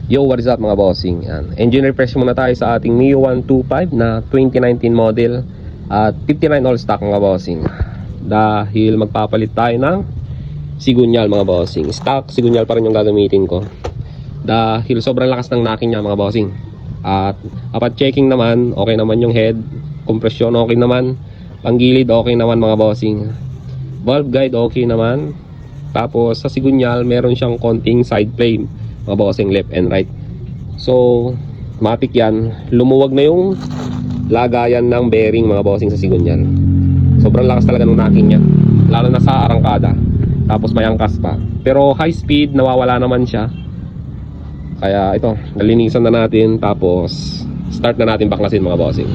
Yo, what is up mga bossing? Yan. Engine refresh muna tayo sa ating Mio 125 na 2019 model at 59 all stock mga bossing. Dahil magpapalit tayo ng sigunyal mga bossing. Stock sigunyal pa rin yung gagamitin ko. Dahil sobrang lakas ng knocking niya mga bossing. At upon checking naman, okay naman yung head. Kompresyon okay naman. Panggilid okay naman mga bossing. Valve guide okay naman. Tapos sa sigunyal meron siyang konting side flame mga bossing, left and right. So matik yan. Lumuwag na yung lagayan ng bearing mga bossing sa sigunyal. Sobrang lakas talaga ng knocking niya, lalo na sa arangkada. Tapos may angkas pa. Pero high speed nawawala naman siya. Kaya ito, nalinisan na natin. Tapos start na natin baklasin mga bossing.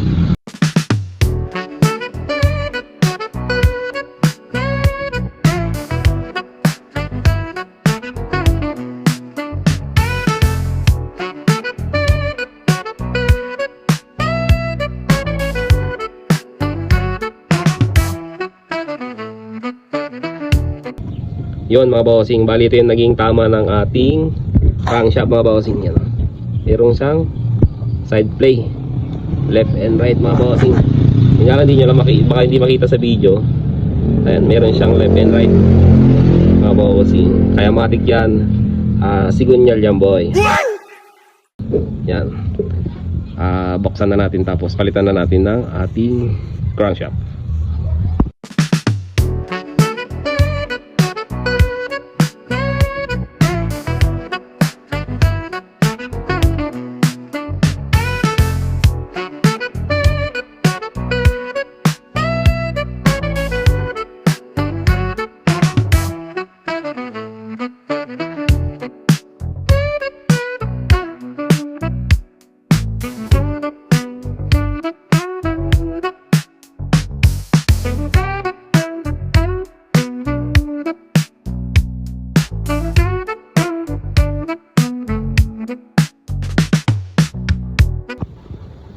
Yun mga bossing, bali ito yung naging tama ng ating crankshaft mga bossing. Yan. Merong siyang side play, left and right mga bossing. Yun nga lang, hindi nyo lang baka hindi makita sa video. Ayan, meron siyang left and right mga bossing. Kaya matik yan. Sigunyal yan boy. Yan. Buksan na natin, tapos palitan na natin ng ating crankshaft.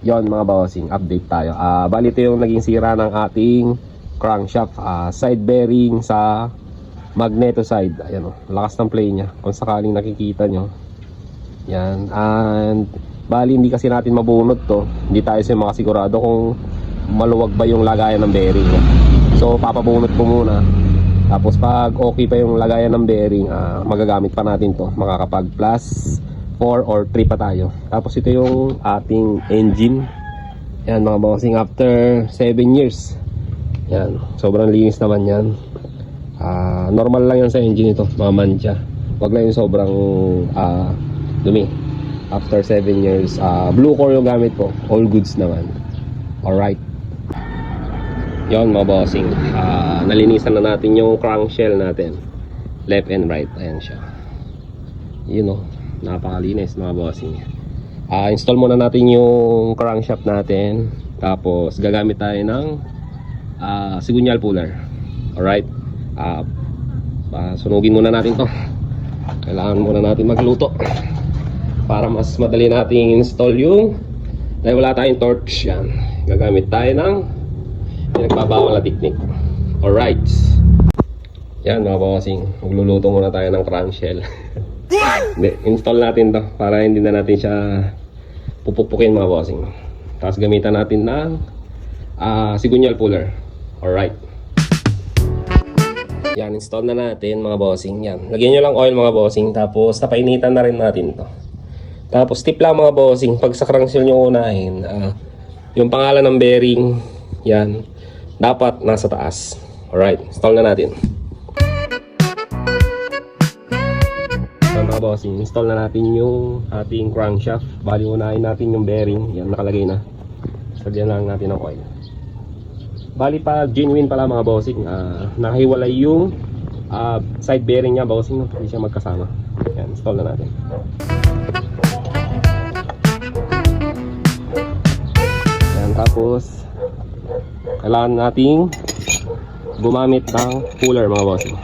Yon mga bossing, update tayo. Bali ito yung naging sira ng ating crankshaft, side bearing sa magneto side. Ayan o, lakas ng play niya kung sakaling nakikita nyo. Yan. And bali hindi kasi natin mabunot to. Hindi tayo makasigurado kung maluwag ba yung lagayan ng bearing. So papabunot ko muna. Tapos pag okay pa yung lagayan ng bearing, magagamit pa natin to. Makakapag plus 4 or 3 pa tayo. Tapos ito yung ating engine. Yan mga bossing, after 7 years. Yan, sobrang linis naman yan. Normal lang yan sa engine ito, mga mancha. Wag lang yung sobrang dumi. After 7 years, blue core yung gamit ko. All goods naman. Alright. Yon mga bossing, nalinisan na natin yung crankshell natin, left and right. Ayan siya. You know, napakalinis mga bossing. Install muna natin yung crankshaft natin. Tapos gagamit tayo ng sigunyal puller. Alright. Sunugin muna natin to. Kailangan muna natin magluto para mas madali natin install yung, dahil wala tayong torch. Yan, gagamit tayo ng pinagbabawal na technique. Alright. Yan mga bossing, magluluto muna tayo ng crankshell. Install natin to para hindi na natin siya pupupukin mga bossing. Tapos gamitan natin ng sigunyal puller. Alright. Yan, install na natin mga bossing. Yan, lagyan nyo lang oil mga bossing. Tapos napainitan na rin natin to. Tapos tip lang mga bossing, pag sa crankshell nyo unahin, yung pangalan ng bearing, yan, dapat nasa taas. Alright, install na natin. Mga bossing, install na natin yung ating crankshaft. Bali unahin natin yung bearing. Yan, nakalagay na. Sagyan lang natin ng oil. Bali pa genuine pala mga bossing, nakahiwalay yung side bearing niya bossing, no? Hindi siya magkasama. Yan, install na natin. Yan, tapos kailangan nating gumamit ng puller mga bossing.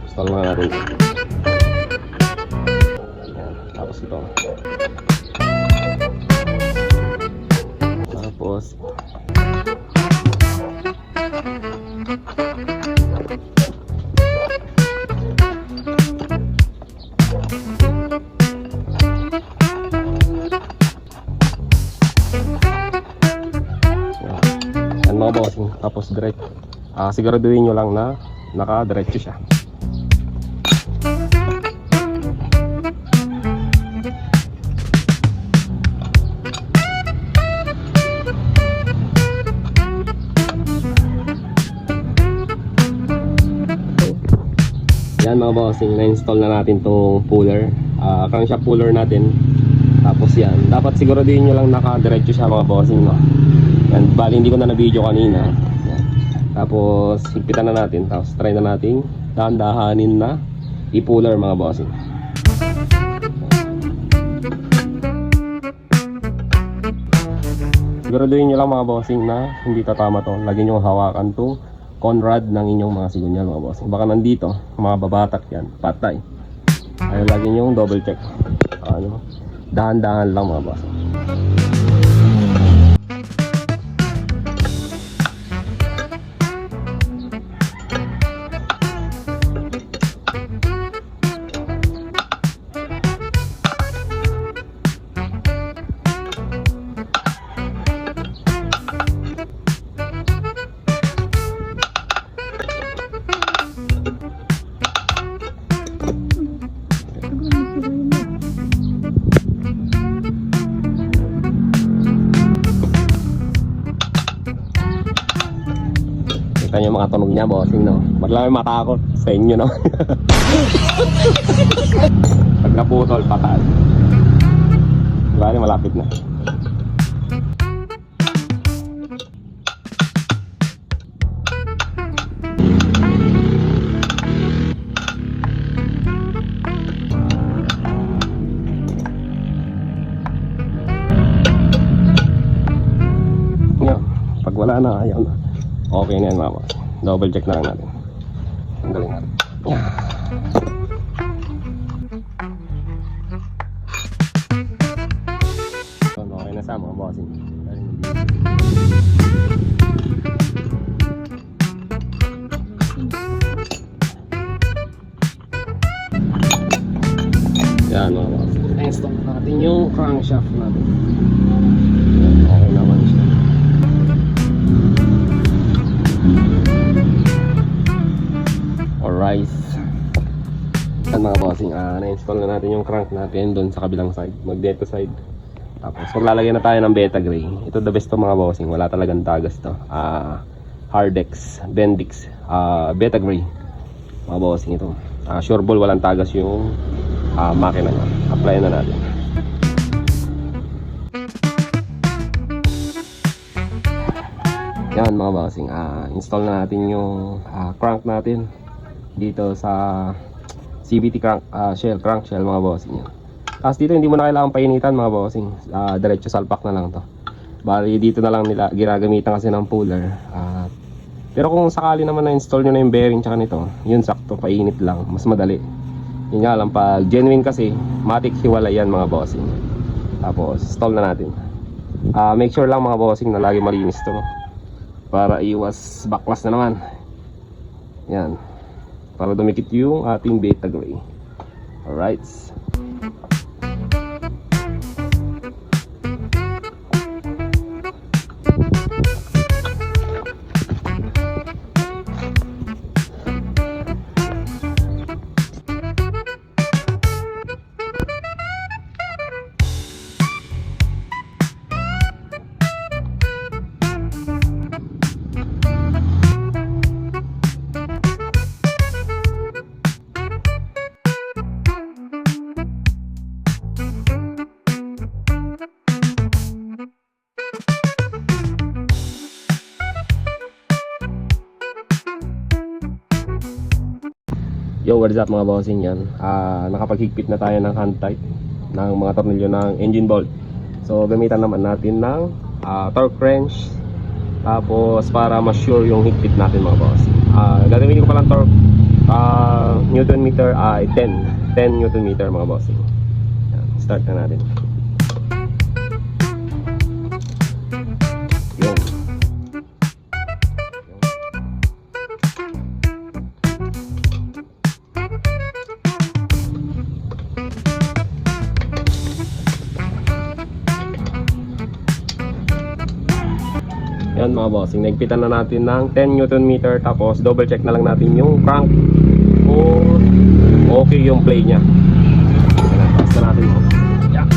Install na natin. Ito. Tapos tapos diretso. Siguraduhin nyo lang na naka-diretso siya. Yan mga bossing, na-install na natin tong puller, crankshaft puller natin. Tapos yan, dapat siguraduhin nyo lang naka-diretso siya mga bossing, no? Yan, bali hindi ko na na-video kanina. Yan. Tapos higpitan na natin, tapos try na natin dahan-dahanin na i-puller mga bossing. Siguraduhin nyo lang mga bossing na hindi tatama to. Lagi nyo hawakan tong conrad ng inyong mga sigunyal mga bossing. Baka nandito, mga babatak yan, patay. Ay lagi nyo double check. Dahan-dahan lang mga bossing. Kita nyo mga tunog niya bossing, no? Ba't lang may matakot sa inyo, no? Pag naputol, patay. Diba, malapit na. Yan, pag wala na, ayaw na. Okay na yan mga boss. Double check na lang natin. Ang galing natin. So, okay na sa mga bossing. Yan mga boss. Install natin yung crankshaft natin. Okay naman siya. Alright. Yan mga bossing, na-install na natin yung crank natin doon sa kabilang side, magneto side. Tapos maglalagay na tayo ng beta gray. Ito the best to mga bossing, wala talagang tagas to. Hardex, Bendix, beta gray mga bossing ito. Sure ball walang tagas yung makina niya. Apply na natin. Yan mga bossing, install na natin yung crank natin dito sa CVT crank, crank shell mga bossing yan. Tapos dito hindi mo na kailangan painitan mga bossing, diretso salpak na lang to. Bali dito na lang nila ginagamitan kasi ng puller. Pero kung sakali naman na install nyo na yung bearing tsaka nito, yun sakto, painit lang, mas madali. Yun nga lang, pag genuine kasi matik hiwalay yan mga bossing. Tapos install na natin. Make sure lang mga bossing na lagi malinis to, no? Para iwas backlash na naman. Yan, para dumikit yung ating beta gray. Alright. Yo, what is up mga bossing yan? Nakapaghigpit na tayo ng hand tight ng mga tornilyo ng engine bolt. So gamitan naman natin ng torque wrench. Tapos para ma-sure yung higpit natin mga bossing, gagamitin ko palang torque Newton meter ay 10 Newton meter mga bossing. Yan, start na natin. Yun. Yan Yan mga bossing, nagpitan na natin ng 10 Newton meter, tapos double check na lang natin yung crank kung okay yung play nya. Taas na natin mo. Yeah.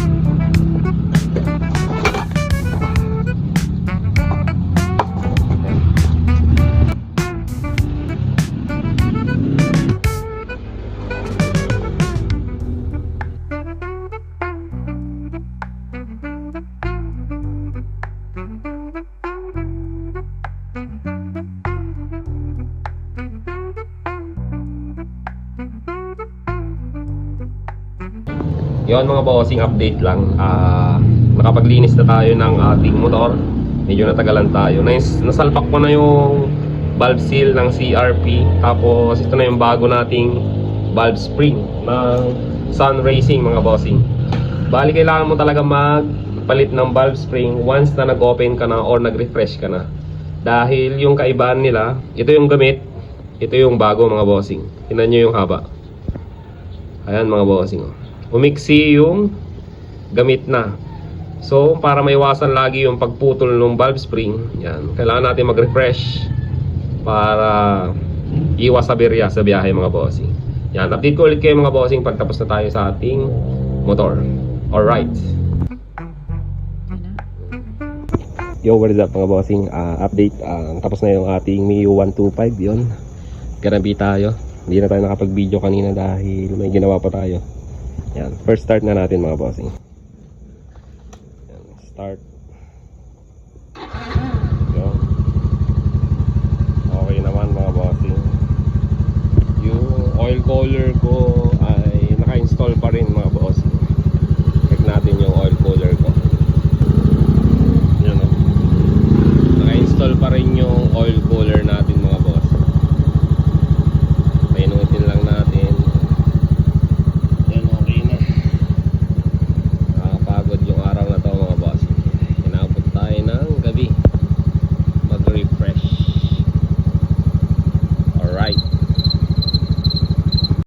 Yon mga bossing, update lang. Nakapaglinis na tayo ng ating motor. Medyo natagalan tayo. Nasalpak ko na yung valve seal ng CRP. Tapos ito na yung bago nating valve spring ng Sun Racing mga bossing. Bali kailangan mo talaga magpalit ng valve spring once na nag-open ka na or nag-refresh ka na. Dahil yung kaibahan nila, ito yung gamit, ito yung bago mga bossing. Tingnan nyo yung haba. Ayan mga bossing, oh. Umiksi yung gamit na. So para maiwasan lagi yung pagputol ng valve spring, yan, kailangan natin mag-refresh para iwas aberya sa biyahe mga bossing. Yan, update ko ulit kayo mga bossing pag tapos na tayo sa ating motor. Alright. Yo, what is up mga bossing? Update, tapos na yung ating Mio 125. Yun, ganabi tayo. Hindi na tayo nakapag-video kanina dahil may ginawa pa tayo. Yan, first start na natin mga bossing. Yan, start. Yan. Okay naman mga bossing. Yung oil cooler ko